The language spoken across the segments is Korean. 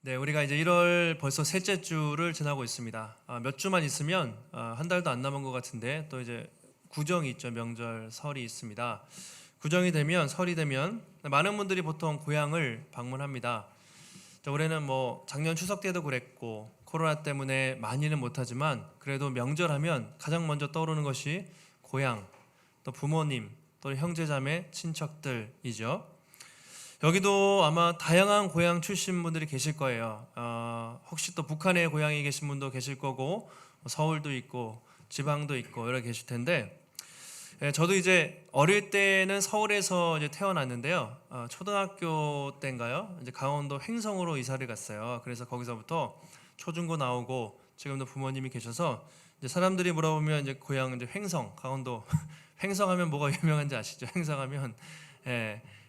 네, 우리가 이제 1월 벌써 셋째 주를 지나고 있습니다. 몇 주만 있으면 한 달도 안 남은 것 같은데 또 이제 구정이 있죠. 명절 설이 있습니다. 구정이 되면 설이 되면 많은 분들이 보통 고향을 방문합니다. 올해는 뭐 작년 추석 때도 그랬고 코로나 때문에 많이는 못하지만 그래도 명절하면 가장 먼저 떠오르는 것이 고향, 또 부모님, 또 형제자매, 친척들이죠. 여기도 아마 다양한 고향 출신 분들이 계실 거예요. 혹시 또 북한의 고향에 계신 분도 계실 거고 서울도 있고 지방도 있고 여러 계실 텐데 저도 이제 어릴 때는 서울에서 이제 태어났는데요. 초등학교 때인가요? 이제 강원도 횡성으로 이사를 갔어요. 그래서 거기서부터 초중고 나오고 지금도 부모님이 계셔서 이제 사람들이 물어보면 이제 고향 이제 횡성, 강원도 횡성하면 뭐가 유명한지 아시죠? 횡성하면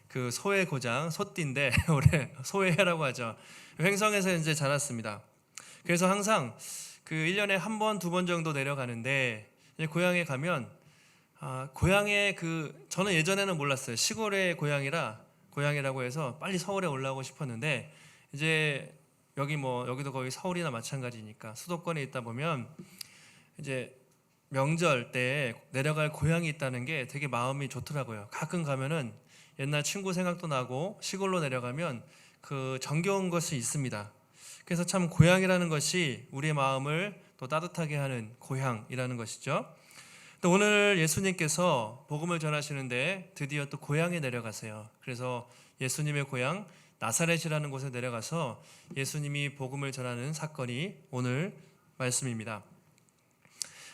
그 소의 고장 소띠인데 올해 소해라고 하죠. 횡성에서 이제 자랐습니다. 그래서 항상 그 1년에 한 번, 두 번 정도 내려가는데 이제 고향에 가면 고향에 저는 예전에는 몰랐어요. 시골의 고향이라고 해서 빨리 서울에 올라오고 싶었는데 이제 여기도 거의 서울이나 마찬가지니까 수도권에 있다 보면 이제 명절 때 내려갈 고향이 있다는 게 되게 마음이 좋더라고요. 가끔 가면은 옛날 친구 생각도 나고 시골로 내려가면 그 정겨운 것이 있습니다. 그래서 참 고향이라는 것이 우리의 마음을 또 따뜻하게 하는 고향이라는 것이죠. 또 오늘 예수님께서 복음을 전하시는데 드디어 또 고향에 내려가세요. 그래서 예수님의 고향 나사렛이라는 곳에 내려가서 예수님이 복음을 전하는 사건이 오늘 말씀입니다.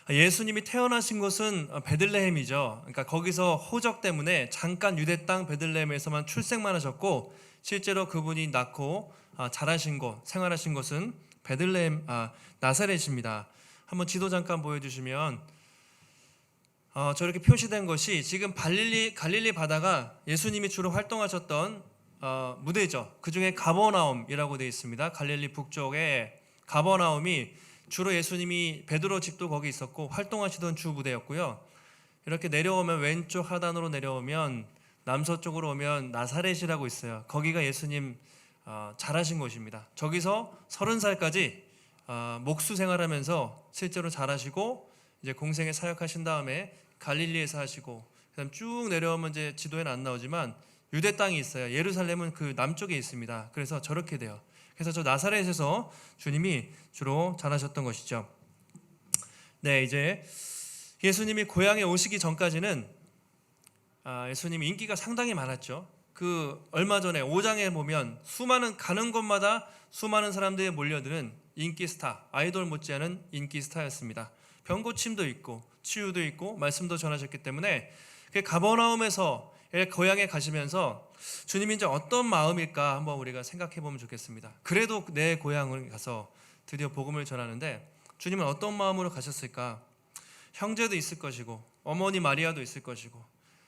예수님이 태어나신 곳은 베들레헴이죠. 그러니까 거기서 호적 때문에 잠깐 유대 땅 베들레헴에서만 출생만 하셨고 실제로 그분이 낳고 자라신 곳, 생활하신 곳은 베들레헴 나사렛입니다. 한번 지도 잠깐 보여주시면 저렇게 표시된 것이 지금 갈릴리 바다가 예수님이 주로 활동하셨던 무대죠. 그 중에 가버나움이라고 되어 있습니다. 갈릴리 북쪽에 가버나움이 주로 예수님이 베드로 집도 거기 있었고 활동하시던 주 무대였고요. 이렇게 내려오면 왼쪽 하단으로 내려오면 남서쪽으로 오면 나사렛이라고 있어요. 거기가 예수님 자라신 곳입니다. 저기서 30살까지 목수 생활하면서 실제로 자라시고 이제 공생에 사역하신 다음에 갈릴리에서 하시고 그다음 쭉 내려오면 이제 지도에는 안 나오지만 유대 땅이 있어요. 예루살렘은 그 남쪽에 있습니다. 그래서 저렇게 돼요. 그래서 저 나사렛에서 주님이 주로 자라셨던 것이죠. 네, 이제 예수님이 고향에 오시기 전까지는 예수님이 인기가 상당히 많았죠. 그 얼마 전에 5장에 보면 가는 곳마다 수많은 사람들이 몰려드는 인기 스타, 아이돌 못지않은 인기 스타였습니다. 병고침도 있고 치유도 있고 말씀도 전하셨기 때문에 가버나움에서 고향에 가시면서 주님이 이제 어떤 마음일까 한번 우리가 생각해 보면 좋겠습니다. 그래도 내 고향을 가서 드디어 복음을 전하는데 주님은 어떤 마음으로 가셨을까? 형제도 있을 것이고 어머니 마리아도 있을 것이고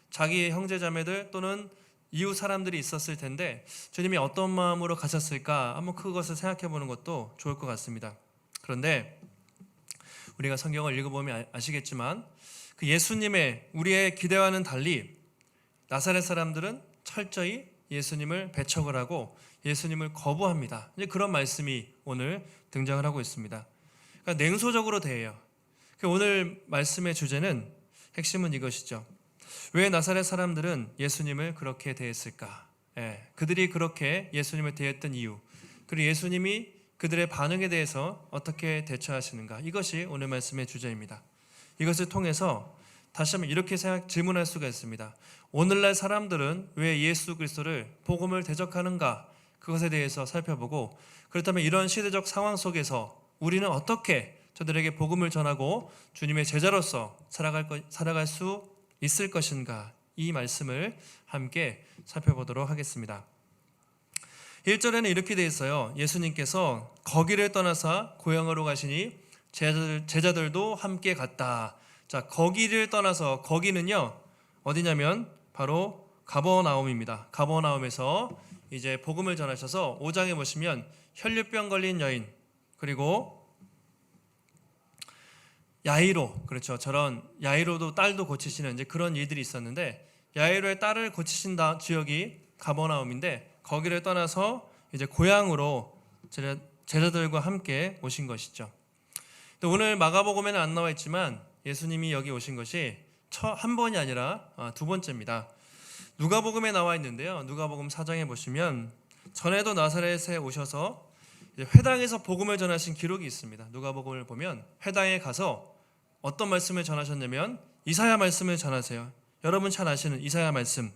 자기의 형제 자매들 또는 이웃 사람들이 있었을 텐데 주님이 어떤 마음으로 가셨을까? 한번 그것을 생각해 보는 것도 좋을 것 같습니다. 그런데 우리가 성경을 읽어보면 아시겠지만 그 예수님의 우리의 기대와는 달리 나사렛 사람들은 철저히 예수님을 배척을 하고 예수님을 거부합니다. 이제 그런 말씀이 오늘 등장을 하고 있습니다. 그러니까 냉소적으로 대해요. 오늘 말씀의 주제는 핵심은 이것이죠. 왜 나사렛 사람들은 예수님을 그렇게 대했을까? 그들이 그렇게 예수님을 대했던 이유, 그리고 예수님이 그들의 반응에 대해서 어떻게 대처하시는가? 이것이 오늘 말씀의 주제입니다. 이것을 통해서 다시 한번 이렇게 질문할 수가 있습니다. 오늘날 사람들은 왜 예수 그리스도를 복음을 대적하는가? 그것에 대해서 살펴보고 그렇다면 이런 시대적 상황 속에서 우리는 어떻게 저들에게 복음을 전하고 주님의 제자로서 살아갈 수 있을 것인가? 이 말씀을 함께 살펴보도록 하겠습니다. 1절에는 이렇게 되어 있어요. 예수님께서 거기를 떠나서 고향으로 가시니 제자들도 함께 갔다. 자, 거기를 떠나서 거기는요 어디냐면 바로 가버나움입니다. 가버나움에서 이제 복음을 전하셔서 5장에 보시면 혈류병 걸린 여인 그리고 야이로, 그렇죠. 저런 야이로도 딸도 고치시는 이제 그런 일들이 있었는데 야이로의 딸을 고치신 지역이 가버나움인데 거기를 떠나서 이제 고향으로 제자들과 함께 오신 것이죠. 오늘 마가복음에는 안 나와 있지만 예수님이 여기 오신 것이 한 번이 아니라 두 번째입니다. 누가복음에 나와 있는데요. 누가복음 4장에 보시면 전에도 나사렛에 오셔서 회당에서 복음을 전하신 기록이 있습니다. 누가복음을 보면 회당에 가서 어떤 말씀을 전하셨냐면 이사야 말씀을 전하세요. 여러분 잘 아시는 이사야 말씀.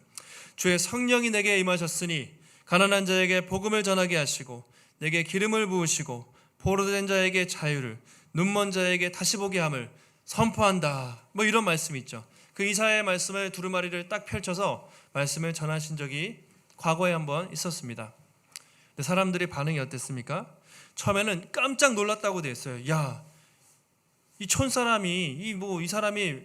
주의 성령이 내게 임하셨으니 가난한 자에게 복음을 전하게 하시고 내게 기름을 부으시고 포로된 자에게 자유를 눈먼 자에게 다시 보게 함을 선포한다. 뭐 이런 말씀이 있죠. 그 이사야의 말씀을 두루마리를 딱 펼쳐서 말씀을 전하신 적이 과거에 한번 있었습니다. 근데 사람들의 반응이 어땠습니까? 처음에는 깜짝 놀랐다고 돼 있어요. 야, 이 촌사람이 이 사람이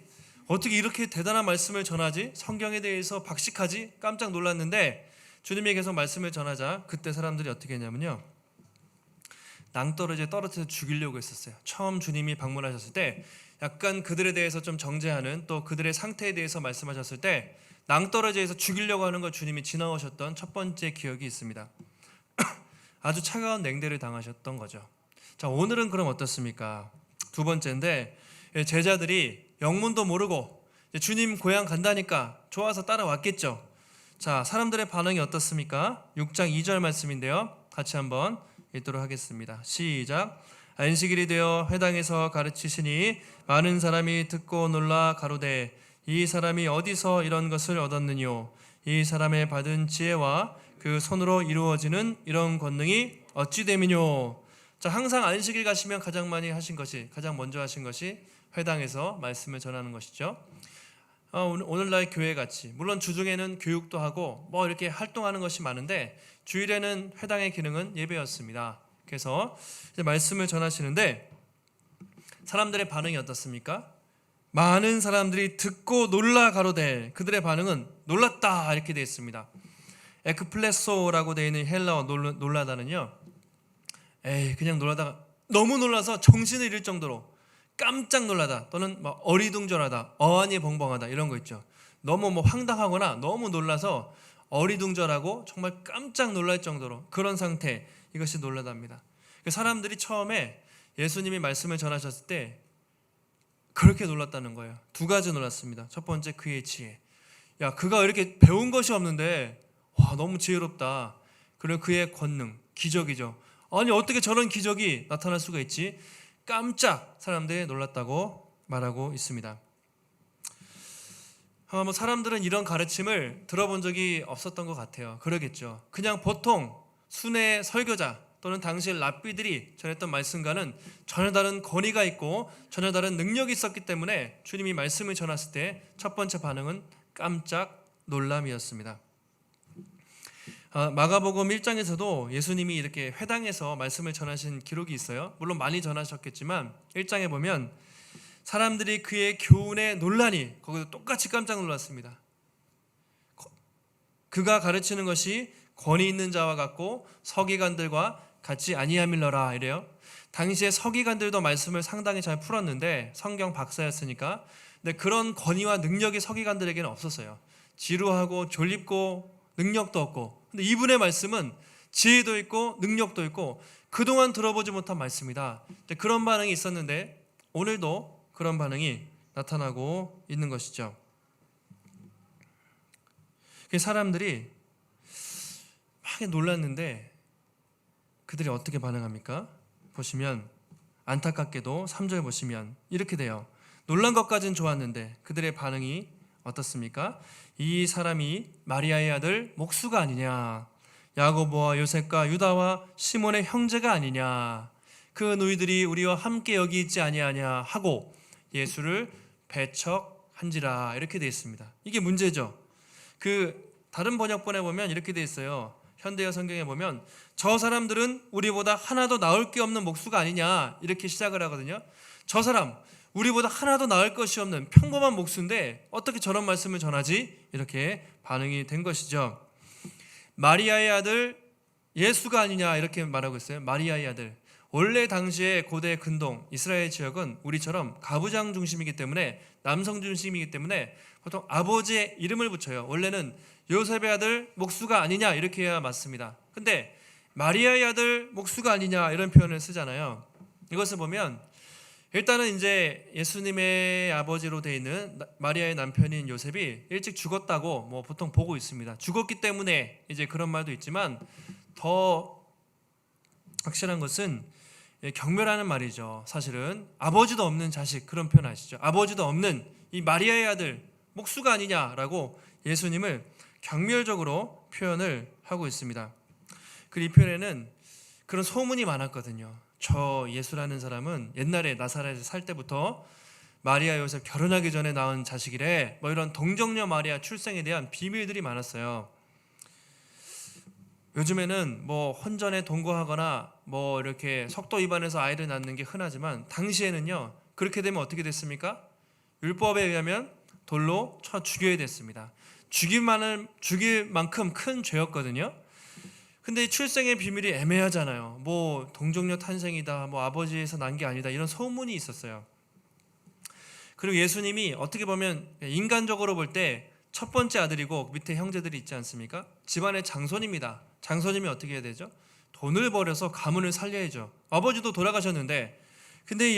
어떻게 이렇게 대단한 말씀을 전하지? 성경에 대해서 박식하지? 깜짝 놀랐는데 주님이 계속 말씀을 전하자 그때 사람들이 어떻게 했냐면요. 낭떠러지에 떨어뜨려서 죽이려고 했었어요. 처음 주님이 방문하셨을 때 약간 그들에 대해서 좀 정죄하는 또 그들의 상태에 대해서 말씀하셨을 때 낭떠러지에서 죽이려고 하는 걸 주님이 지나오셨던 첫 번째 기억이 있습니다. 아주 차가운 냉대를 당하셨던 거죠. 자, 오늘은 그럼 어떻습니까? 두 번째인데 제자들이 영문도 모르고 주님 고향 간다니까 좋아서 따라왔겠죠. 자, 사람들의 반응이 어떻습니까? 6장 2절 말씀인데요. 같이 한번 읽도록 하겠습니다. 시작. 안식일이 되어 회당에서 가르치시니 많은 사람이 듣고 놀라 가로되 이 사람이 어디서 이런 것을 얻었느뇨? 이 사람의 받은 지혜와 그 손으로 이루어지는 이런 권능이 어찌 됨이뇨? 자, 항상 안식일 가시면 가장 먼저 하신 것이 회당에서 말씀을 전하는 것이죠. 오늘날 교회 같이 물론 주중에는 교육도 하고 뭐 이렇게 활동하는 것이 많은데 주일에는 회당의 기능은 예배였습니다. 그래서 이제 말씀을 전하시는데 사람들의 반응이 어떻습니까? 많은 사람들이 듣고 놀라 가로되 그들의 반응은 놀랐다 이렇게 되어 있습니다. 에크플레소라고 되어 있는 헬라어 놀라다는요. 그냥 놀라다가 너무 놀라서 정신을 잃을 정도로 깜짝 놀라다 또는 어리둥절하다, 어안이 벙벙하다 이런 거 있죠. 너무 황당하거나 너무 놀라서 어리둥절하고 정말 깜짝 놀랄 정도로 그런 상태, 이것이 놀라답니다. 사람들이 처음에 예수님이 말씀을 전하셨을 때 그렇게 놀랐다는 거예요. 두 가지 놀랐습니다. 첫 번째 그의 지혜. 야, 그가 이렇게 배운 것이 없는데 와, 너무 지혜롭다. 그리고 그의 권능, 기적이죠. 아니 어떻게 저런 기적이 나타날 수가 있지? 깜짝 사람들이 놀랐다고 말하고 있습니다. 사람들은 이런 가르침을 들어본 적이 없었던 것 같아요. 그러겠죠. 그냥 보통 순회 설교자 또는 당시 랍비들이 전했던 말씀과는 전혀 다른 권위가 있고 전혀 다른 능력이 있었기 때문에 주님이 말씀을 전했을 때 첫 번째 반응은 깜짝 놀람이었습니다. 마가복음 1장에서도 예수님이 이렇게 회당에서 말씀을 전하신 기록이 있어요. 물론 많이 전하셨겠지만 1장에 보면 사람들이 그의 교훈에 놀라니 거기도 똑같이 깜짝 놀랐습니다. 그가 가르치는 것이 권위 있는 자와 같고 서기관들과 같지 아니함일러라 이래요. 당시에 서기관들도 말씀을 상당히 잘 풀었는데 성경 박사였으니까 근데 그런 권위와 능력이 서기관들에게는 없었어요. 지루하고 졸립고 능력도 없고 근데 이분의 말씀은 지혜도 있고 능력도 있고 그동안 들어보지 못한 말씀이다. 그런 반응이 있었는데 오늘도 그런 반응이 나타나고 있는 것이죠. 사람들이 막 놀랐는데 그들이 어떻게 반응합니까? 보시면 안타깝게도 3절 보시면 이렇게 돼요. 놀란 것까지는 좋았는데 그들의 반응이 어떻습니까? 이 사람이 마리아의 아들 목수가 아니냐, 야고보와 요셉과 유다와 시몬의 형제가 아니냐, 그 누이들이 우리와 함께 여기 있지 아니하냐 하고 예수를 배척한지라 이렇게 되어 있습니다. 이게 문제죠. 다른 번역본에 보면 이렇게 되어 있어요. 현대어 성경에 보면 저 사람들은 우리보다 하나도 나을 게 없는 목수가 아니냐 이렇게 시작을 하거든요. 저 사람 우리보다 하나도 나을 것이 없는 평범한 목수인데 어떻게 저런 말씀을 전하지? 이렇게 반응이 된 것이죠. 마리아의 아들 예수가 아니냐 이렇게 말하고 있어요. 마리아의 아들. 원래 당시에 고대 근동 이스라엘 지역은 우리처럼 가부장 중심이기 때문에 남성 중심이기 때문에 보통 아버지의 이름을 붙여요. 원래는 요셉의 아들 목수가 아니냐 이렇게 해야 맞습니다. 근데 마리아의 아들 목수가 아니냐 이런 표현을 쓰잖아요. 이것을 보면 일단은 이제 예수님의 아버지로 되어 있는 마리아의 남편인 요셉이 일찍 죽었다고 뭐 보통 보고 있습니다. 죽었기 때문에 이제 그런 말도 있지만 더 확실한 것은 경멸하는 말이죠. 사실은 아버지도 없는 자식, 그런 표현 아시죠? 아버지도 없는 이 마리아의 아들 목수가 아니냐라고 예수님을 경멸적으로 표현을 하고 있습니다. 그리고 이 표현에는 그런 소문이 많았거든요. 저 예수라는 사람은 옛날에 나사렛에 살 때부터 마리아 요셉 결혼하기 전에 낳은 자식이래, 뭐 이런 동정녀 마리아 출생에 대한 비밀들이 많았어요. 요즘에는 뭐 혼전에 동거하거나 뭐 이렇게 속도 위반해서 아이를 낳는 게 흔하지만 당시에는요, 그렇게 되면 어떻게 됐습니까? 율법에 의하면 돌로 쳐 죽여야 됐습니다. 죽일 만큼 큰 죄였거든요. 근데 출생의 비밀이 애매하잖아요. 뭐 동정녀 탄생이다, 뭐 아버지에서 난 게 아니다, 이런 소문이 있었어요. 그리고 예수님이 어떻게 보면 인간적으로 볼 때 첫 번째 아들이고 밑에 형제들이 있지 않습니까? 집안의 장손입니다. 장손이면 어떻게 해야 되죠? 돈을 벌여서 가문을 살려야죠. 아버지도 돌아가셨는데, 근데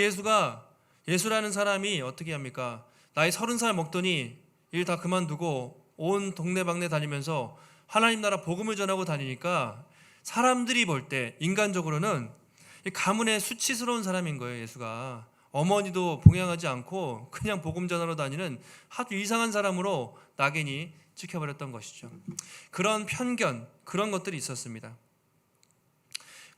예수라는 사람이 어떻게 합니까? 나이 30살 먹더니 일 다 그만두고 온 동네방네 다니면서 하나님 나라 복음을 전하고 다니니까 사람들이 볼 때 인간적으로는 가문의 수치스러운 사람인 거예요. 예수가 어머니도 봉양하지 않고 그냥 복음 전하러 다니는 아주 이상한 사람으로 낙인이 찍혀버렸던 것이죠. 그런 편견, 그런 것들이 있었습니다.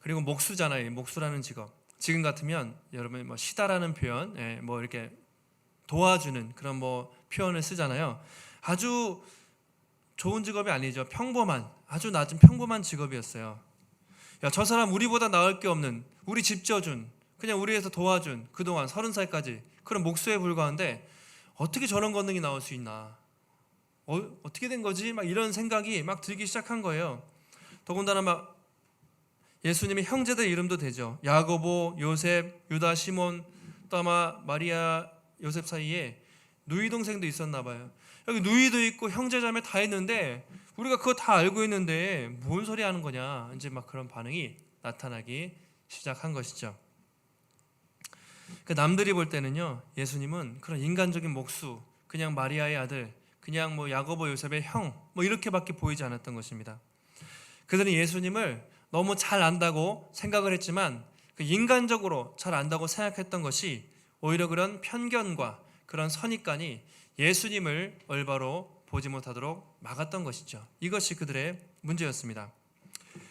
그리고 목수잖아요. 목수라는 직업. 지금 같으면 여러분 뭐 시다라는 표현, 뭐 이렇게 도와주는 그런 뭐 표현을 쓰잖아요. 아주 좋은 직업이 아니죠. 평범한, 아주 낮은 평범한 직업이었어요. 야, 저 사람 우리보다 나을 게 없는, 우리 집 지어준, 그냥 우리 위해서 도와준, 그동안 30살까지 그런 목수에 불과한데 어떻게 저런 권능이 나올 수 있나? 어떻게 된 거지? 막 이런 생각이 막 들기 시작한 거예요. 더군다나 막 예수님의 형제들 이름도 되죠. 야고보, 요셉, 유다, 시몬, 또 아마 마리아, 요셉 사이에 누이 동생도 있었나 봐요. 여기 누이도 있고 형제자매 다 있는데 우리가 그거 다 알고 있는데 뭔 소리 하는 거냐, 이제 막 그런 반응이 나타나기 시작한 것이죠. 그 남들이 볼 때는요, 예수님은 그런 인간적인 목수, 그냥 마리아의 아들, 그냥 뭐 야고보 요셉의 형, 뭐 이렇게밖에 보이지 않았던 것입니다. 그들은 예수님을 너무 잘 안다고 생각을 했지만 그 인간적으로 잘 안다고 생각했던 것이 오히려 그런 편견과 그런 선입관이 예수님을 올바로 보지 못하도록 막았던 것이죠. 이것이 그들의 문제였습니다.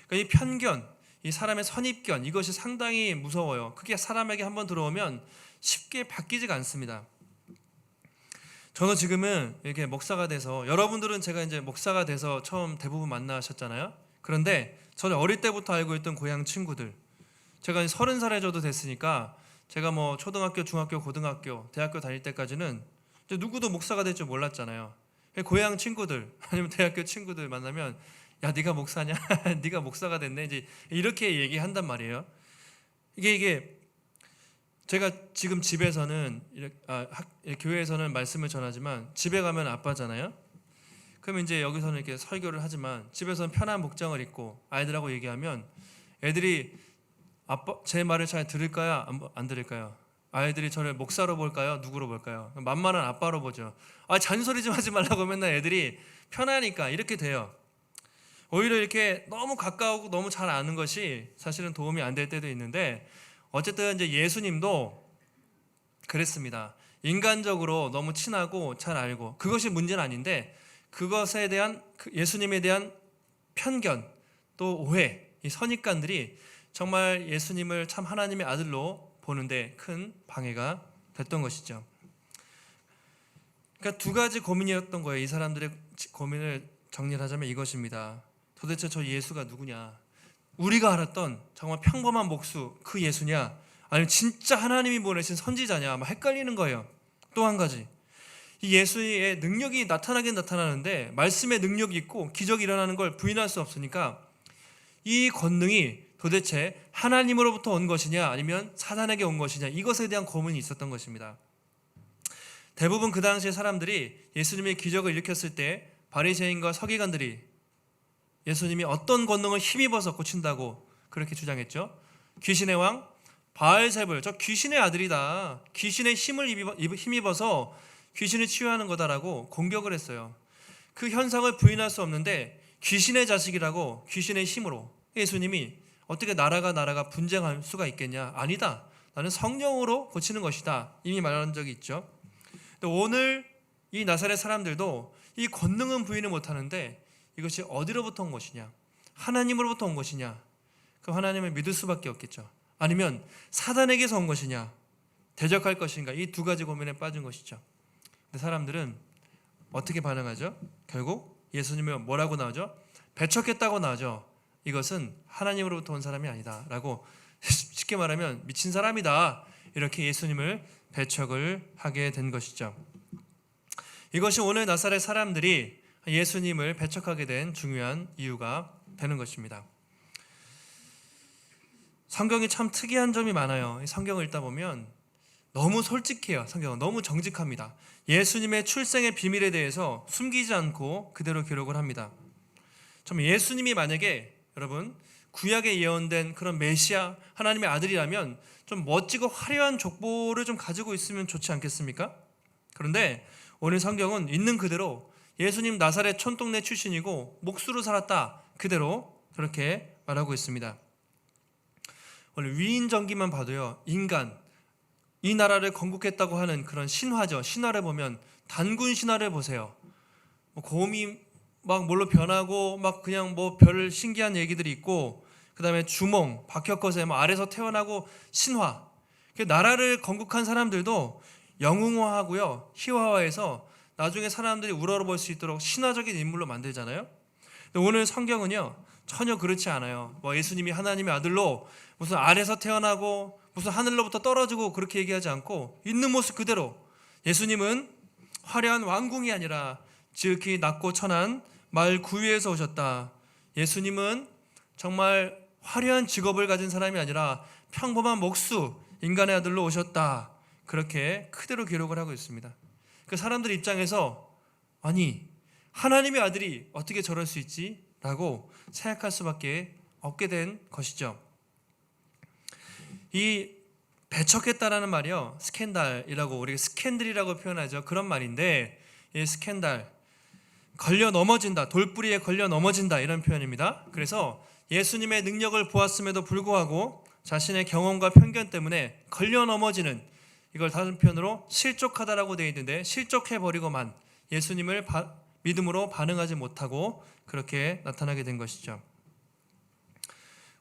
그러니까 이 편견, 이 사람의 선입견, 이것이 상당히 무서워요. 그게 사람에게 한번 들어오면 쉽게 바뀌지가 않습니다. 저는 지금은 이렇게 목사가 돼서, 여러분들은 제가 이제 목사가 돼서 처음 대부분 만나셨잖아요. 그런데 저는 어릴 때부터 알고 있던 고향 친구들, 제가 30살에 저도 됐으니까 제가 뭐 초등학교, 중학교, 고등학교, 대학교 다닐 때까지는 누구도 목사가 될 줄 몰랐잖아요. 고향 친구들 아니면 대학교 친구들 만나면 야, 네가 목사냐? 네가 목사가 됐네. 이제 이렇게 얘기한단 말이에요. 이게 제가 지금 집에서는 교회에서는 말씀을 전하지만 집에 가면 아빠잖아요. 그러면 이제 여기서는 이렇게 설교를 하지만 집에서는 편한 복장을 입고 아이들하고 얘기하면 애들이 아빠 제 말을 잘 들을까요? 안 들을까요? 아이들이 저를 목사로 볼까요? 누구로 볼까요? 만만한 아빠로 보죠. 잔소리 좀 하지 말라고 맨날 애들이 편하니까 이렇게 돼요. 오히려 이렇게 너무 가까우고 너무 잘 아는 것이 사실은 도움이 안 될 때도 있는데, 어쨌든 이제 예수님도 그랬습니다. 인간적으로 너무 친하고 잘 알고 그것이 문제는 아닌데, 그것에 대한 예수님에 대한 편견 또 오해, 이 선입관들이 정말 예수님을 참 하나님의 아들로 보는데 큰 방해가 됐던 것이죠. 그러니까 두 가지 고민이었던 거예요. 이 사람들의 고민을 정리를 하자면 이것입니다. 도대체 저 예수가 누구냐? 우리가 알았던 정말 평범한 목수 그 예수냐? 아니면 진짜 하나님이 보내신 선지자냐? 막 헷갈리는 거예요. 또 한 가지, 이 예수의 능력이 나타나긴 나타나는데 말씀의 능력이 있고 기적이 일어나는 걸 부인할 수 없으니까 이 권능이 도대체 하나님으로부터 온 것이냐 아니면 사단에게 온 것이냐, 이것에 대한 고민이 있었던 것입니다. 대부분 그 당시의 사람들이 예수님의 기적을 일으켰을 때 바리새인과 서기관들이 예수님이 어떤 권능을 힘입어서 고친다고 그렇게 주장했죠. 귀신의 왕 바알세불, 저 귀신의 아들이다. 귀신의 힘을 힘입어서 귀신을 치유하는 거다라고 공격을 했어요. 그 현상을 부인할 수 없는데 귀신의 자식이라고 귀신의 힘으로 예수님이 어떻게 나라가 분쟁할 수가 있겠냐? 아니다. 나는 성령으로 고치는 것이다. 이미 말한 적이 있죠. 오늘 이 나사렛 사람들도 이 권능은 부인을 못하는데 이것이 어디로부터 온 것이냐? 하나님으로부터 온 것이냐? 그럼 하나님을 믿을 수밖에 없겠죠. 아니면 사단에게서 온 것이냐? 대적할 것인가? 이 두 가지 고민에 빠진 것이죠. 근데 사람들은 어떻게 반응하죠? 결국 예수님이 뭐라고 나오죠? 배척했다고 나오죠. 이것은 하나님으로부터 온 사람이 아니다 라고, 쉽게 말하면 미친 사람이다, 이렇게 예수님을 배척을 하게 된 것이죠. 이것이 오늘 나사렛 사람들이 예수님을 배척하게 된 중요한 이유가 되는 것입니다. 성경이 참 특이한 점이 많아요. 성경을 읽다 보면 너무 솔직해요. 성경은 너무 정직합니다. 예수님의 출생의 비밀에 대해서 숨기지 않고 그대로 기록을 합니다. 좀 예수님이 만약에 여러분 구약에 예언된 그런 메시아 하나님의 아들이라면 좀 멋지고 화려한 족보를 좀 가지고 있으면 좋지 않겠습니까? 그런데 오늘 성경은 있는 그대로 예수님 나사렛 촌동네 출신이고 목수로 살았다, 그대로 그렇게 말하고 있습니다. 오늘 위인전기만 봐도요, 인간, 이 나라를 건국했다고 하는 그런 신화죠. 신화를 보면 단군 신화를 보세요. 곰이 막 뭘로 변하고 막 그냥 뭐 별 신기한 얘기들이 있고, 그 다음에 주몽, 박혁거세 뭐 아래서 태어나고 신화. 나라를 건국한 사람들도 영웅화하고요, 희화화해서 나중에 사람들이 우러러볼 수 있도록 신화적인 인물로 만들잖아요. 근데 오늘 성경은요 전혀 그렇지 않아요. 뭐 예수님이 하나님의 아들로 무슨 아래서 태어나고 무슨 하늘로부터 떨어지고 그렇게 얘기하지 않고 있는 모습 그대로 예수님은 화려한 왕궁이 아니라 지극히 낮고 천한 마을 구유에서 오셨다. 예수님은 정말 화려한 직업을 가진 사람이 아니라 평범한 목수, 인간의 아들로 오셨다. 그렇게 그대로 기록을 하고 있습니다. 그 사람들 입장에서 아니 하나님의 아들이 어떻게 저럴 수 있지? 라고 생각할 수밖에 없게 된 것이죠. 이 배척했다라는 말이요, 스캔들이라고, 우리가 스캔들이라고 표현하죠. 그런 말인데, 이 스캔들, 걸려 넘어진다, 돌뿌리에 걸려 넘어진다, 이런 표현입니다. 그래서 예수님의 능력을 보았음에도 불구하고 자신의 경험과 편견 때문에 걸려 넘어지는, 이걸 다른 표현으로 실족하다라고 되어 있는데 실족해버리고만 예수님을 믿음으로 반응하지 못하고 그렇게 나타나게 된 것이죠.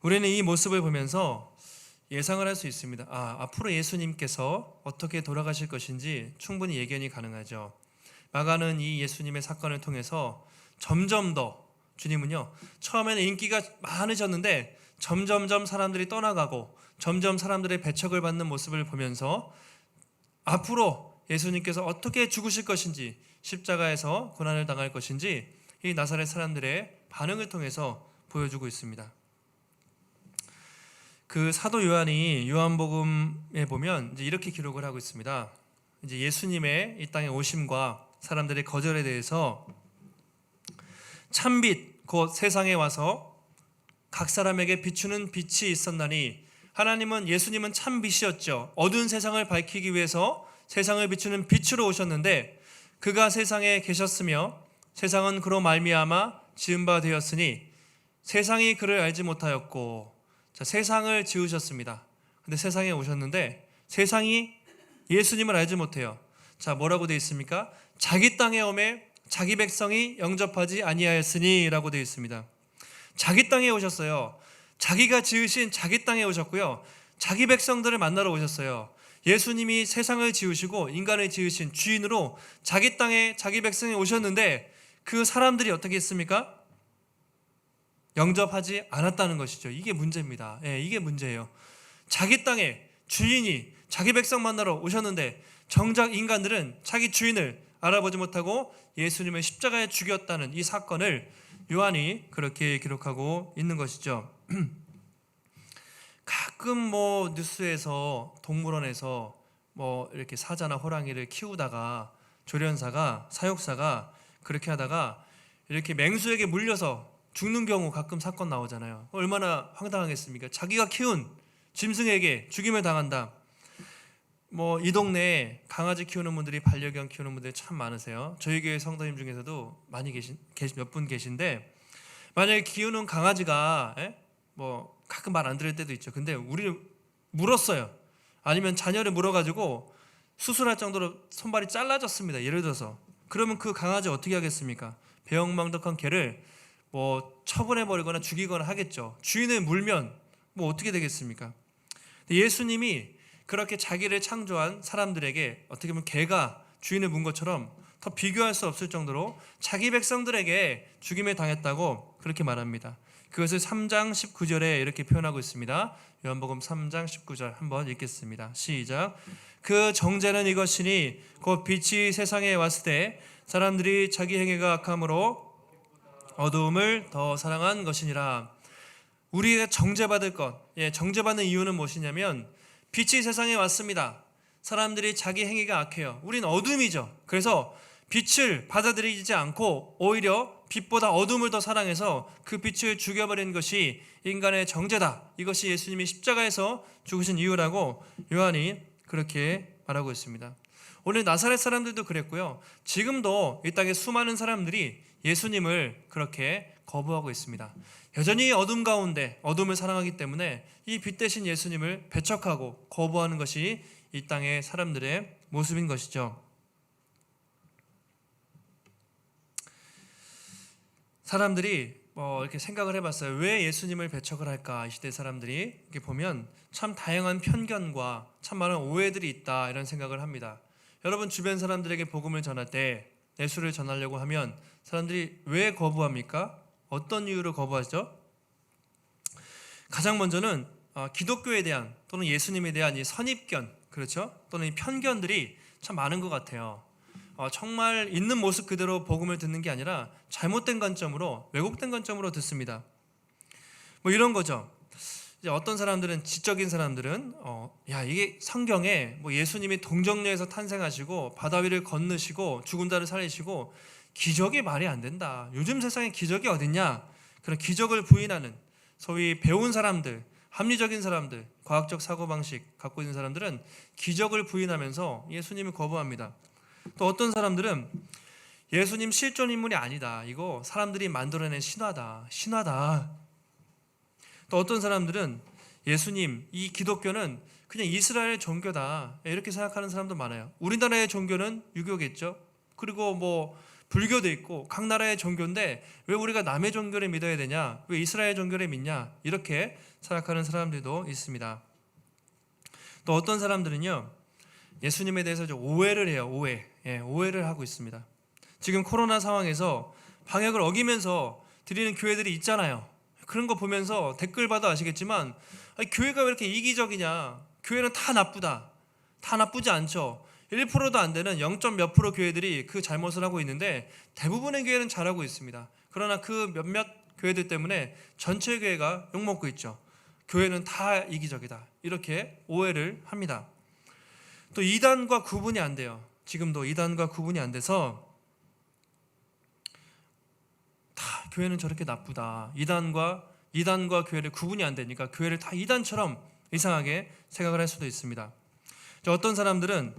우리는 이 모습을 보면서 예상을 할 수 있습니다. 앞으로 예수님께서 어떻게 돌아가실 것인지 충분히 예견이 가능하죠. 마가는 이 예수님의 사건을 통해서 점점 더 주님은요, 처음에는 인기가 많으셨는데 점점점 사람들이 떠나가고 점점 사람들의 배척을 받는 모습을 보면서 앞으로 예수님께서 어떻게 죽으실 것인지, 십자가에서 고난을 당할 것인지 이 나사렛 사람들의 반응을 통해서 보여주고 있습니다. 그 사도 요한이 요한복음에 보면 이제 이렇게 기록을 하고 있습니다. 이제 예수님의 이 땅에 오심과 사람들의 거절에 대해서 참빛 곧 세상에 와서 각 사람에게 비추는 빛이 있었나니, 하나님은, 예수님은 참빛이었죠. 어두운 세상을 밝히기 위해서 세상을 비추는 빛으로 오셨는데 그가 세상에 계셨으며 세상은 그로 말미암아 지은 바 되었으니 세상이 그를 알지 못하였고. 자, 세상을 지으셨습니다. 근데 세상에 오셨는데 세상이 예수님을 알지 못해요. 자, 뭐라고 되어 있습니까? 자기 땅에 오매 자기 백성이 영접하지 아니하였으니 라고 되어 있습니다. 자기 땅에 오셨어요. 자기가 지으신 자기 땅에 오셨고요, 자기 백성들을 만나러 오셨어요. 예수님이 세상을 지으시고 인간을 지으신 주인으로 자기 땅에 자기 백성이 오셨는데 그 사람들이 어떻게 했습니까? 영접하지 않았다는 것이죠. 이게 문제입니다. 이게 문제예요. 자기 땅에 주인이 자기 백성 만나러 오셨는데 정작 인간들은 자기 주인을 알아보지 못하고 예수님을 십자가에 죽였다는 이 사건을 요한이 그렇게 기록하고 있는 것이죠. 가끔 뭐 뉴스에서 동물원에서 뭐 이렇게 사자나 호랑이를 키우다가 조련사가, 사육사가 그렇게 하다가 이렇게 맹수에게 물려서 죽는 경우 가끔 사건 나오잖아요. 얼마나 황당하겠습니까? 자기가 키운 짐승에게 죽임을 당한다. 뭐 이 동네에 강아지 키우는 분들이, 반려견 키우는 분들이 참 많으세요. 저희 교회 성도님 중에서도 많이 몇 분 계신데, 만약에 키우는 강아지가 뭐 가끔 말 안 들을 때도 있죠. 근데 우리를 물었어요. 아니면 자녀를 물어가지고 수술할 정도로 손발이 잘라졌습니다. 예를 들어서. 그러면 그 강아지 어떻게 하겠습니까? 배영망덕한 개를 뭐 처분해버리거나 죽이거나 하겠죠. 주인을 물면 뭐 어떻게 되겠습니까? 예수님이 그렇게 자기를 창조한 사람들에게 어떻게 보면 개가 주인을 문 것처럼 더 비교할 수 없을 정도로 자기 백성들에게 죽임을 당했다고 그렇게 말합니다. 그것을 3장 19절에 이렇게 표현하고 있습니다. 요한복음 3장 19절 한번 읽겠습니다. 시작. 그 정죄는 이것이니 곧 빛이 세상에 왔을 때 사람들이 자기 행위가 악함으로 어두움을 더 사랑한 것이니라. 우리가 정죄받을 것, 정죄받는 이유는 무엇이냐면 빛이 세상에 왔습니다. 사람들이 자기 행위가 악해요. 우린 어둠이죠. 그래서 빛을 받아들이지 않고 오히려 빛보다 어둠을 더 사랑해서 그 빛을 죽여버린 것이 인간의 정죄다. 이것이 예수님이 십자가에서 죽으신 이유라고 요한이 그렇게 말하고 있습니다. 오늘 나사렛 사람들도 그랬고요. 지금도 이 땅에 수많은 사람들이 예수님을 그렇게 거부하고 있습니다. 여전히 어둠 가운데 어둠을 사랑하기 때문에 이 빛 대신 예수님을 배척하고 거부하는 것이 이 땅의 사람들의 모습인 것이죠. 사람들이 이렇게 생각을 해봤어요. 왜 예수님을 배척을 할까? 이 시대 사람들이 이렇게 보면 참 다양한 편견과 참 많은 오해들이 있다, 이런 생각을 합니다. 여러분 주변 사람들에게 복음을 전할 때, 예수를 전하려고 하면 사람들이 왜 거부합니까? 어떤 이유로 거부하죠? 가장 먼저는 기독교에 대한 또는 예수님에 대한 이 선입견, 그렇죠? 또는 이 편견들이 참 많은 것 같아요. 정말 있는 모습 그대로 복음을 듣는 게 아니라 잘못된 관점으로, 왜곡된 관점으로 듣습니다. 뭐 이런 거죠. 이제 어떤 사람들은, 지적인 사람들은 이게 성경에 뭐 예수님이 동정녀에서 탄생하시고 바다 위를 건너시고 죽은 자를 살리시고 기적이 말이 안 된다. 요즘 세상에 기적이 어딨냐? 그런 기적을 부인하는 소위 배운 사람들, 합리적인 사람들, 과학적 사고방식 갖고 있는 사람들은 기적을 부인하면서 예수님을 거부합니다. 또 어떤 사람들은 예수님 실존 인물이 아니다. 이거 사람들이 만들어낸 신화다. 또 어떤 사람들은 예수님, 이 기독교는 그냥 이스라엘 종교다, 이렇게 생각하는 사람도 많아요. 우리나라의 종교는 유교겠죠. 그리고 뭐 불교도 있고 각 나라의 종교인데 왜 우리가 남의 종교를 믿어야 되냐? 왜 이스라엘 종교를 믿냐? 이렇게 생각하는 사람들도 있습니다. 또 어떤 사람들은요, 예수님에 대해서 좀 오해를 해요. 오해를 하고 있습니다. 지금 코로나 상황에서 방역을 어기면서 드리는 교회들이 있잖아요. 그런 거 보면서 댓글 봐도 아시겠지만, 교회가 왜 이렇게 이기적이냐? 교회는 다 나쁘다. 다 나쁘지 않죠. 1%도 안 되는 0.몇 % 교회들이 그 잘못을 하고 있는데 대부분의 교회는 잘하고 있습니다. 그러나 그 몇몇 교회들 때문에 전체 교회가 욕먹고 있죠. 교회는 다 이기적이다, 이렇게 오해를 합니다. 또 이단과 구분이 안 돼요. 지금도 이단과 구분이 안 돼서 다 교회는 저렇게 나쁘다, 이단과 교회를 구분이 안 되니까 교회를 다 이단처럼 이상하게 생각을 할 수도 있습니다. 어떤 사람들은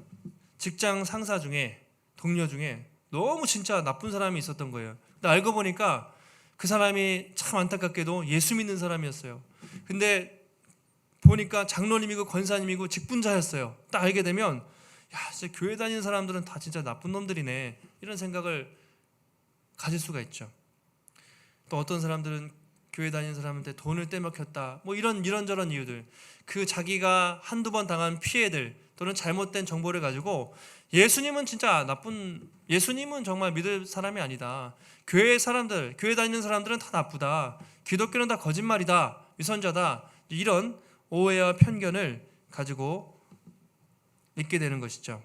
직장 상사 중에, 동료 중에 너무 진짜 나쁜 사람이 있었던 거예요. 근데 알고 보니까 그 사람이 참 안타깝게도 예수 믿는 사람이었어요. 근데 보니까 장로님이고 권사님이고 직분자였어요. 딱 알게 되면 진짜 교회 다니는 사람들은 다 진짜 나쁜 놈들이네, 이런 생각을 가질 수가 있죠. 또 어떤 사람들은 교회 다니는 사람한테 돈을 떼먹혔다, 뭐 이런저런 이유들, 그 자기가 한두 번 당한 피해들 또는 잘못된 정보를 가지고 예수님은 진짜 예수님은 정말 믿을 사람이 아니다, 교회 다니는 사람들은 다 나쁘다, 기독교는 다 거짓말이다, 위선자다, 이런 오해와 편견을 가지고 있게 되는 것이죠.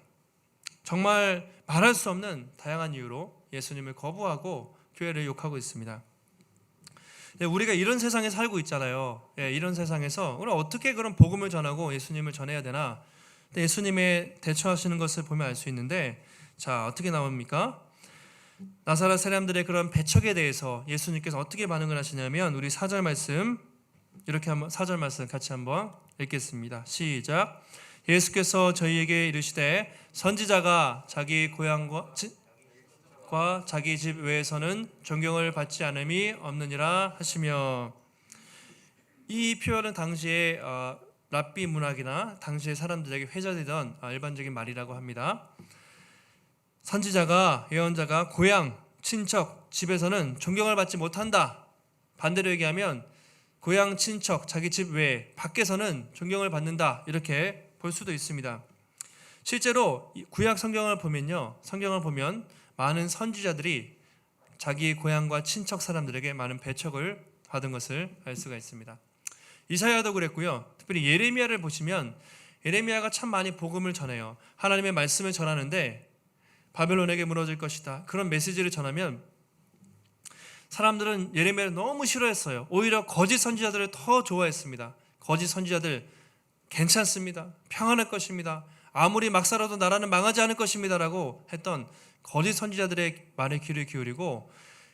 정말 말할 수 없는 다양한 이유로 예수님을 거부하고 교회를 욕하고 있습니다. 우리가 이런 세상에 살고 있잖아요. 이런 세상에서 우리가 어떻게 그런 복음을 전하고 예수님을 전해야 되나? 예수님의 대처하시는 것을 보면 알 수 있는데, 자, 어떻게 나옵니까? 나사렛 사람들의 그런 배척에 대해서 예수님께서 어떻게 반응을 하시냐면 우리 4절 말씀 이렇게 한번 4절 말씀 같이 한번 읽겠습니다. 시작. 예수께서 저희에게 이르시되 선지자가 자기 고향과 자기 집 외에서는 존경을 받지 않음이 없느니라 하시며, 이 표현은 당시에 랍비 문학이나 당시의 사람들에게 회자되던 일반적인 말이라고 합니다. 선지자가, 예언자가 고향, 친척, 집에서는 존경을 받지 못한다. 반대로 얘기하면 고향, 친척, 자기 집 외, 밖에서는 존경을 받는다. 이렇게 볼 수도 있습니다. 실제로 구약 성경을 보면 많은 선지자들이 자기 고향과 친척 사람들에게 많은 배척을 받은 것을 알 수가 있습니다. 이사야도 그랬고요. 특별히 예레미야를 보시면 예레미야가 참 많이 복음을 전해요. 하나님의 말씀을 전하는데 바벨론에게 무너질 것이다, 그런 메시지를 전하면 사람들은 예레미야를 너무 싫어했어요. 오히려 거짓 선지자들을 더 좋아했습니다. 거짓 선지자들 괜찮습니다, 평안할 것입니다, 아무리 막 살아도 나라는 망하지 않을 것입니다 라고 했던 거짓 선지자들의 말에 귀를 기울이고,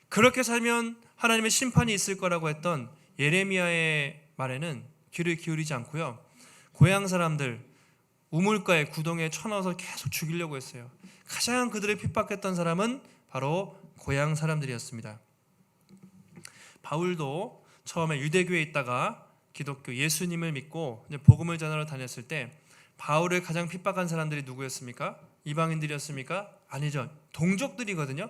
그렇게 살면 하나님의 심판이 있을 거라고 했던 예레미야의 말에는 귀를 기울이지 않고요, 고향 사람들 우물가에 구덩이에 쳐넣어서 계속 죽이려고 했어요. 가장 그들을 핍박했던 사람은 바로 고향 사람들이었습니다. 바울도 처음에 유대교에 있다가 기독교 예수님을 믿고 이제 복음을 전하러 다녔을 때 바울을 가장 핍박한 사람들이 누구였습니까? 이방인들이었습니까? 아니죠. 동족들이거든요.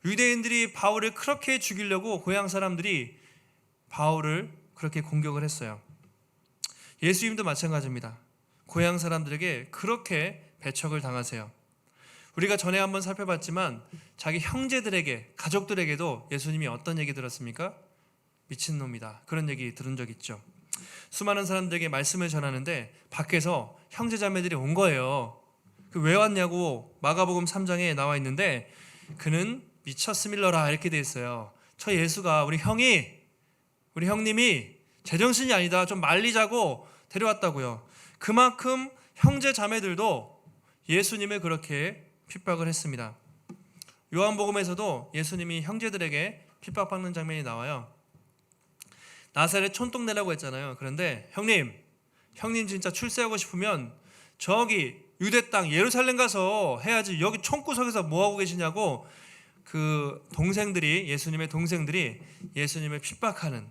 유대인들이 바울을 그렇게 죽이려고 고향 사람들이 바울을 그렇게 공격을 했어요. 예수님도 마찬가지입니다. 고향 사람들에게 그렇게 배척을 당하세요. 우리가 전에 한번 살펴봤지만 자기 형제들에게, 가족들에게도 예수님이 어떤 얘기 들었습니까? 미친놈이다, 그런 얘기 들은 적 있죠. 수많은 사람들에게 말씀을 전하는데 밖에서 형제 자매들이 온 거예요. 왜 왔냐고 마가복음 3장에 나와 있는데 그는 미쳤음일러라 이렇게 돼 있어요. 저 예수가 우리 형님이 제정신이 아니다, 좀 말리자고 데려왔다고요. 그만큼 형제 자매들도 예수님을 그렇게 핍박을 했습니다. 요한복음에서도 예수님이 형제들에게 핍박받는 장면이 나와요. 나사렛 촌동네라고 했잖아요. 그런데 형님 진짜 출세하고 싶으면 저기 유대 땅 예루살렘 가서 해야지, 여기 촌구석에서 뭐하고 계시냐고 그 동생들이, 예수님의 동생들이 예수님을 핍박하는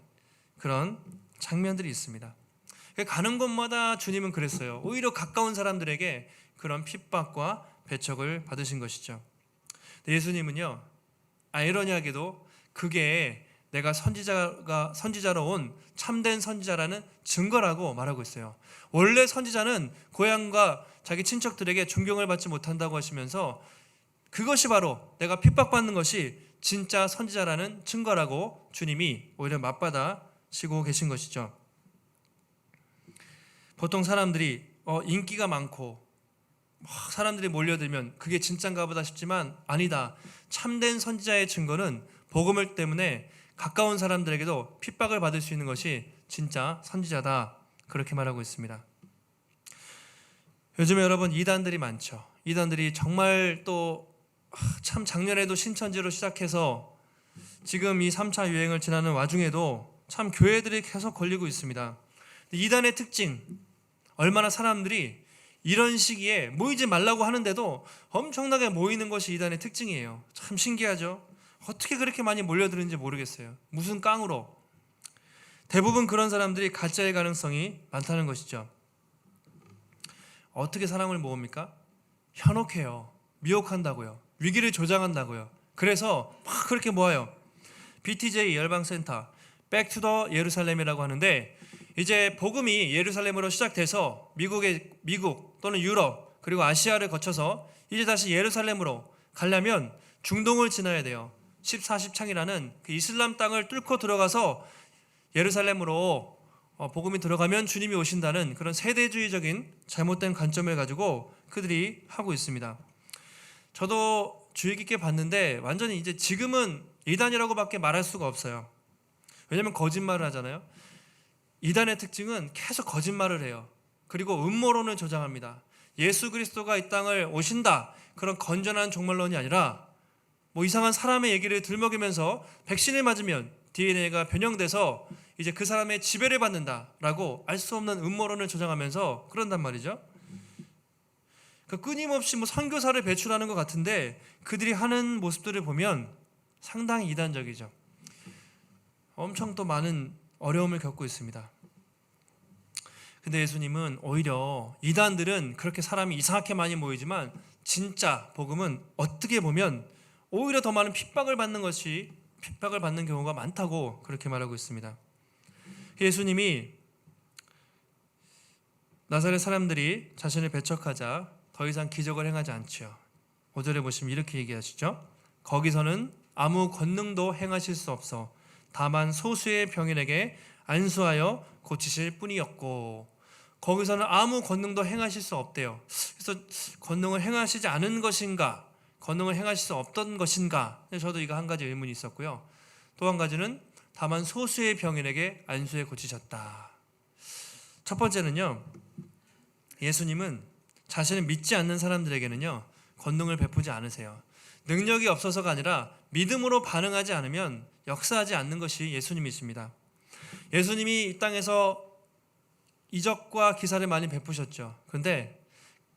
그런 장면들이 있습니다. 가는 곳마다 주님은 그랬어요. 오히려 가까운 사람들에게 그런 핍박과 배척을 받으신 것이죠. 예수님은요, 아이러니하게도 그게 내가 선지자로 온 참된 선지자라는 증거라고 말하고 있어요. 원래 선지자는 고향과 자기 친척들에게 존경을 받지 못한다고 하시면서 그것이 바로 내가 핍박받는 것이 진짜 선지자라는 증거라고 주님이 오히려 맞받아시고 계신 것이죠. 보통 사람들이 인기가 많고 사람들이 몰려들면 그게 진짠가 보다 싶지만 아니다. 참된 선지자의 증거는 복음을 때문에 가까운 사람들에게도 핍박을 받을 수 있는 것이 진짜 선지자다, 그렇게 말하고 있습니다. 요즘에 여러분 이단들이 많죠. 이단들이 정말 또 참 작년에도 신천지로 시작해서 지금 이 3차 유행을 지나는 와중에도 참 교회들이 계속 걸리고 있습니다. 이단의 특징, 얼마나 사람들이 이런 시기에 모이지 말라고 하는데도 엄청나게 모이는 것이 이단의 특징이에요. 참 신기하죠. 어떻게 그렇게 많이 몰려드는지 모르겠어요. 무슨 깡으로. 대부분 그런 사람들이 가짜일 가능성이 많다는 것이죠. 어떻게 사람을 모읍니까? 현혹해요. 미혹한다고요. 위기를 조장한다고요. 그래서 막 그렇게 모아요. BTJ 열방센터, 백투더 예루살렘이라고 하는데, 이제 복음이 예루살렘으로 시작돼서 미국 또는 유럽 그리고 아시아를 거쳐서 이제 다시 예루살렘으로 가려면 중동을 지나야 돼요. 14십창이라는 그 이슬람 땅을 뚫고 들어가서 예루살렘으로 복음이 들어가면 주님이 오신다는 그런 세대주의적인 잘못된 관점을 가지고 그들이 하고 있습니다. 저도 주의 깊게 봤는데 완전히 이제 지금은 이단이라고밖에 말할 수가 없어요. 왜냐하면 거짓말을 하잖아요. 이단의 특징은 계속 거짓말을 해요. 그리고 음모론을 조장합니다. 예수 그리스도가 이 땅을 오신다, 그런 건전한 종말론이 아니라 뭐 이상한 사람의 얘기를 들먹이면서 백신을 맞으면 DNA가 변형돼서 이제 그 사람의 지배를 받는다라고 알 수 없는 음모론을 조장하면서 그런단 말이죠. 끊임없이 뭐 선교사를 배출하는 것 같은데 그들이 하는 모습들을 보면 상당히 이단적이죠. 엄청 또 많은 어려움을 겪고 있습니다. 근데 예수님은 오히려 이단들은 그렇게 사람이 이상하게 많이 모이지만 진짜 복음은 어떻게 보면 오히려 더 많은 핍박을 받는 경우가 많다고 그렇게 말하고 있습니다. 예수님이 나사렛 사람들이 자신을 배척하자 더 이상 기적을 행하지 않죠. 5절에 보시면 이렇게 얘기하시죠. 거기서는 아무 권능도 행하실 수 없어 다만 소수의 병인에게 안수하여 고치실 뿐이었고, 거기서는 아무 권능도 행하실 수 없대요. 그래서 권능을 행하시지 않은 것인가, 권능을 행하실 수 없던 것인가, 저도 이거 한 가지 의문이 있었고요. 또 한 가지는 다만 소수의 병인에게 안수해 고치셨다. 첫 번째는요, 예수님은 자신을 믿지 않는 사람들에게는요 권능을 베푸지 않으세요. 능력이 없어서가 아니라 믿음으로 반응하지 않으면 역사하지 않는 것이 예수님이십니다. 예수님이 이 땅에서 이적과 기사를 많이 베푸셨죠. 그런데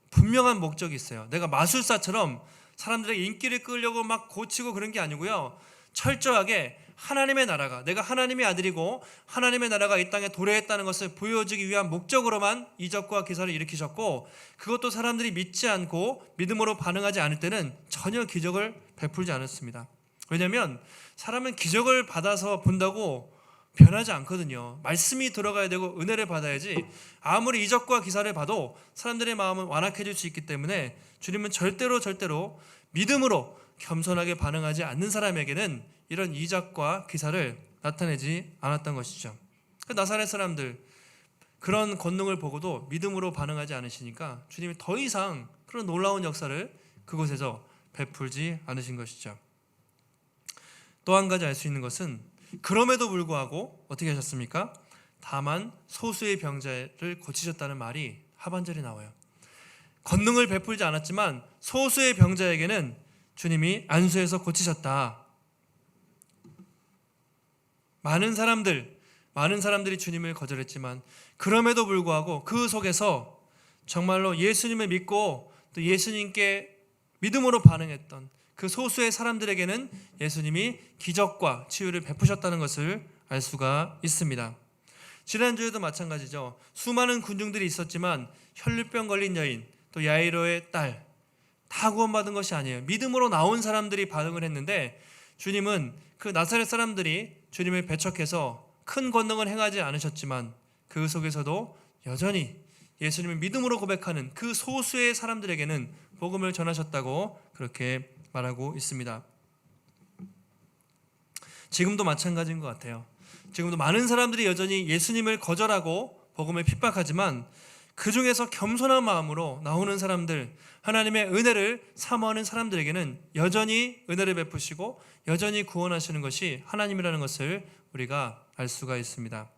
분명한 목적이 있어요. 내가 마술사처럼 사람들의 인기를 끌려고 막 고치고 그런 게 아니고요, 철저하게 하나님의 나라가, 내가 하나님의 아들이고 하나님의 나라가 이 땅에 도래했다는 것을 보여주기 위한 목적으로만 이적과 기사를 일으키셨고, 그것도 사람들이 믿지 않고 믿음으로 반응하지 않을 때는 전혀 기적을 베풀지 않았습니다. 왜냐하면 사람은 기적을 받아서 본다고 변하지 않거든요. 말씀이 들어가야 되고 은혜를 받아야지 아무리 이적과 기사를 봐도 사람들의 마음은 완악해질 수 있기 때문에 주님은 절대로 믿음으로 겸손하게 반응하지 않는 사람에게는 이런 이적과 기사를 나타내지 않았던 것이죠. 나사렛 사람들 그런 권능을 보고도 믿음으로 반응하지 않으시니까 주님이 더 이상 그런 놀라운 역사를 그곳에서 베풀지 않으신 것이죠. 또 한 가지 알 수 있는 것은 그럼에도 불구하고 어떻게 하셨습니까? 다만 소수의 병자를 고치셨다는 말이 하반절에 나와요. 권능을 베풀지 않았지만 소수의 병자에게는 주님이 안수해서 고치셨다. 많은 사람들이 주님을 거절했지만 그럼에도 불구하고 그 속에서 정말로 예수님을 믿고 또 예수님께 믿음으로 반응했던 그 소수의 사람들에게는 예수님이 기적과 치유를 베푸셨다는 것을 알 수가 있습니다. 지난주에도 마찬가지죠. 수많은 군중들이 있었지만 혈류병 걸린 여인, 또 야이로의 딸 다 구원받은 것이 아니에요. 믿음으로 나온 사람들이 반응을 했는데 주님은 그 나사렛 사람들이 주님을 배척해서 큰 권능을 행하지 않으셨지만 그 속에서도 여전히 예수님을 믿음으로 고백하는 그 소수의 사람들에게는 복음을 전하셨다고 그렇게 말하고 있습니다. 지금도 마찬가지인 것 같아요. 지금도 많은 사람들이 여전히 예수님을 거절하고 복음을 핍박하지만 그 중에서 겸손한 마음으로 나오는 사람들, 하나님의 은혜를 사모하는 사람들에게는 여전히 은혜를 베푸시고 여전히 구원하시는 것이 하나님이라는 것을 우리가 알 수가 있습니다.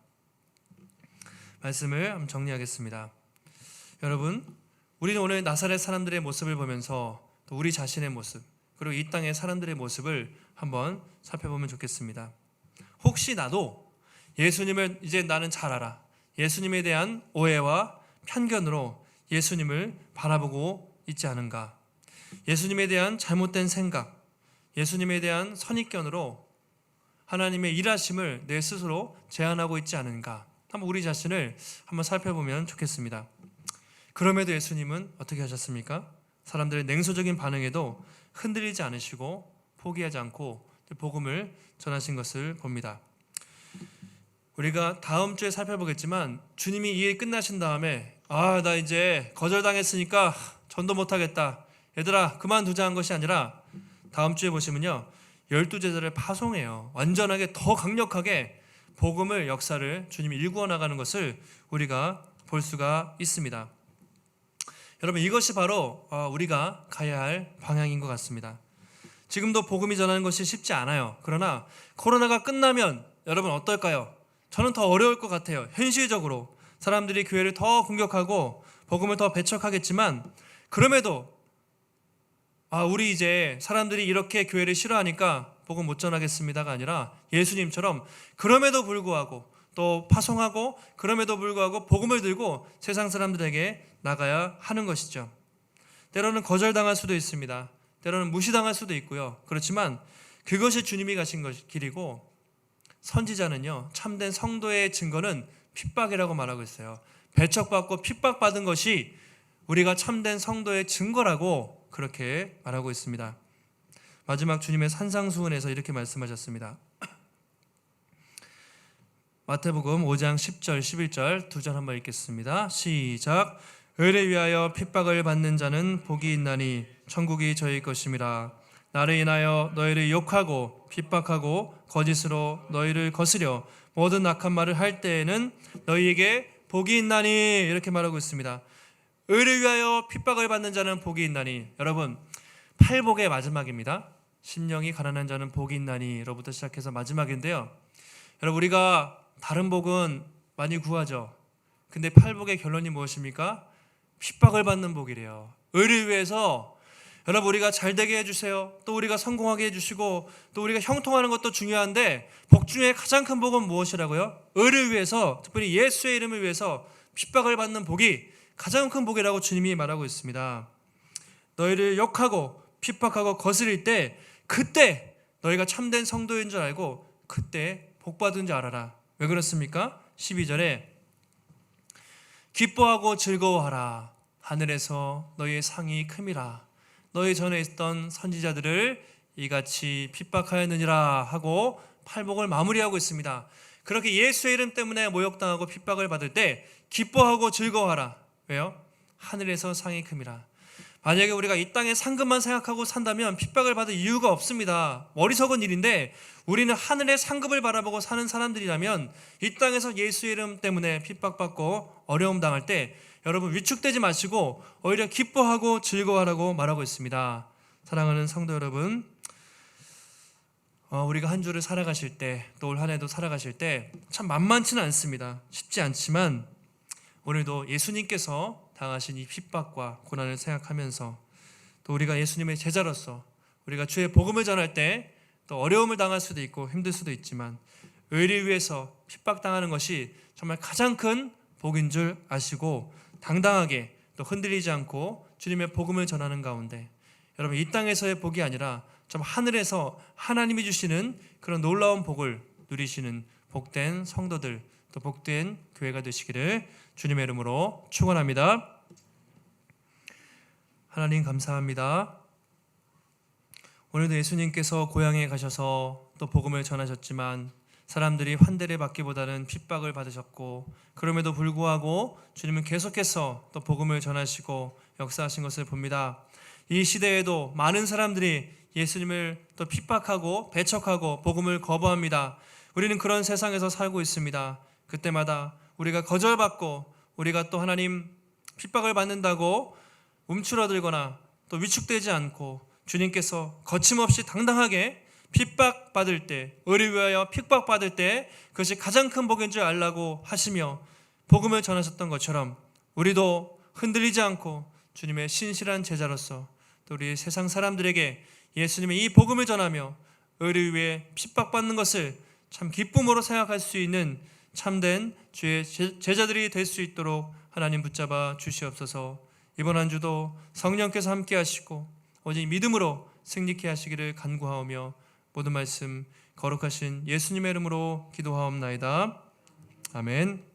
말씀을 한번 정리하겠습니다. 여러분, 우리는 오늘 나사렛 사람들의 모습을 보면서 또 우리 자신의 모습, 그리고 이 땅의 사람들의 모습을 한번 살펴보면 좋겠습니다. 혹시 나도 예수님을 이제 나는 잘 알아, 예수님에 대한 오해와 편견으로 예수님을 바라보고 있지 않은가? 예수님에 대한 잘못된 생각, 예수님에 대한 선입견으로 하나님의 일하심을 내 스스로 제한하고 있지 않은가? 한번 우리 자신을 한번 살펴보면 좋겠습니다. 그럼에도 예수님은 어떻게 하셨습니까? 사람들의 냉소적인 반응에도 흔들리지 않으시고 포기하지 않고 복음을 전하신 것을 봅니다. 우리가 다음 주에 살펴보겠지만 주님이 이 일 끝나신 다음에 나 이제 거절당했으니까 전도 못하겠다, 얘들아 그만두자 한 것이 아니라 다음 주에 보시면요 12제자를 파송해요. 완전하게 더 강력하게 복음을 역사를 주님이 일구어 나가는 것을 우리가 볼 수가 있습니다. 여러분, 이것이 바로 우리가 가야 할 방향인 것 같습니다. 지금도 복음이 전하는 것이 쉽지 않아요. 그러나 코로나가 끝나면 여러분 어떨까요? 저는 더 어려울 것 같아요. 현실적으로 사람들이 교회를 더 공격하고 복음을 더 배척하겠지만 그럼에도 우리 이제 사람들이 이렇게 교회를 싫어하니까 복음 못 전하겠습니다가 아니라 예수님처럼 그럼에도 불구하고 또 파송하고 그럼에도 불구하고 복음을 들고 세상 사람들에게 나가야 하는 것이죠. 때로는 거절당할 수도 있습니다. 때로는 무시당할 수도 있고요. 그렇지만 그것이 주님이 가신 길이고, 선지자는요, 참된 성도의 증거는 핍박이라고 말하고 있어요. 배척받고 핍박받은 것이 우리가 참된 성도의 증거라고 그렇게 말하고 있습니다. 마지막 주님의 산상수훈에서 이렇게 말씀하셨습니다. 마태복음 5장 10절 11절 두 절 한번 읽겠습니다. 시작. 의를 위하여 핍박을 받는 자는 복이 있나니 천국이 저희 것임이라. 나를 인하여 너희를 욕하고 핍박하고 거짓으로 너희를 거스려 모든 악한 말을 할 때에는 너희에게 복이 있나니, 이렇게 말하고 있습니다. 의를 위하여 핍박을 받는 자는 복이 있나니, 여러분 팔복의 마지막입니다. 심령이 가난한 자는 복이 있나니로부터 시작해서 마지막인데요. 여러분, 우리가 다른 복은 많이 구하죠. 근데 팔복의 결론이 무엇입니까? 핍박을 받는 복이래요. 의를 위해서 여러분, 우리가 잘 되게 해주세요. 또 우리가 성공하게 해주시고 또 우리가 형통하는 것도 중요한데, 복 중에 가장 큰 복은 무엇이라고요? 의를 위해서, 특별히 예수의 이름을 위해서 핍박을 받는 복이 가장 큰 복이라고 주님이 말하고 있습니다. 너희를 욕하고 핍박하고 거스릴 때, 그때 너희가 참된 성도인 줄 알고 그때 복 받은 줄 알아라. 왜 그렇습니까? 12절에 기뻐하고 즐거워하라. 하늘에서 너희의 상이 큼이라. 너희 전에 있던 선지자들을 이같이 핍박하였느니라 하고 팔복을 마무리하고 있습니다. 그렇게 예수의 이름 때문에 모욕당하고 핍박을 받을 때 기뻐하고 즐거워하라. 왜요? 하늘에서 상이 큼이라. 만약에 우리가 이 땅의 상급만 생각하고 산다면 핍박을 받을 이유가 없습니다. 어리석은 일인데, 우리는 하늘의 상급을 바라보고 사는 사람들이라면 이 땅에서 예수의 이름 때문에 핍박받고 어려움 당할 때 여러분 위축되지 마시고 오히려 기뻐하고 즐거워하라고 말하고 있습니다. 사랑하는 성도 여러분, 우리가 한 주를 살아가실 때, 또 올 한 해도 살아가실 때 참 만만치는 않습니다. 쉽지 않지만 오늘도 예수님께서 당하신 이 핍박과 고난을 생각하면서, 또 우리가 예수님의 제자로서 우리가 주의 복음을 전할 때 또 어려움을 당할 수도 있고 힘들 수도 있지만 의를 위해서 핍박당하는 것이 정말 가장 큰 복인 줄 아시고 당당하게 또 흔들리지 않고 주님의 복음을 전하는 가운데, 여러분 이 땅에서의 복이 아니라 좀 하늘에서 하나님이 주시는 그런 놀라운 복을 누리시는 복된 성도들, 또 복된 교회가 되시기를 주님의 이름으로 축원합니다. 하나님 감사합니다. 오늘도 예수님께서 고향에 가셔서 또 복음을 전하셨지만 사람들이 환대를 받기보다는 핍박을 받으셨고, 그럼에도 불구하고 주님은 계속해서 또 복음을 전하시고 역사하신 것을 봅니다. 이 시대에도 많은 사람들이 예수님을 또 핍박하고 배척하고 복음을 거부합니다. 우리는 그런 세상에서 살고 있습니다. 그때마다 우리가 거절받고 우리가 또 하나님 핍박을 받는다고 움츠러들거나 또 위축되지 않고, 주님께서 거침없이 당당하게 핍박받을 때, 의를 위하여 핍박받을 때 그것이 가장 큰 복인 줄 알라고 하시며 복음을 전하셨던 것처럼 우리도 흔들리지 않고 주님의 신실한 제자로서 또 우리 세상 사람들에게 예수님의 이 복음을 전하며 의를 위해 핍박받는 것을 참 기쁨으로 생각할 수 있는 참된 주의 제자들이 될 수 있도록 하나님 붙잡아 주시옵소서. 이번 한 주도 성령께서 함께 하시고 오직 믿음으로 승리케 하시기를 간구하오며 모든 말씀 거룩하신 예수님의 이름으로 기도하옵나이다. 아멘.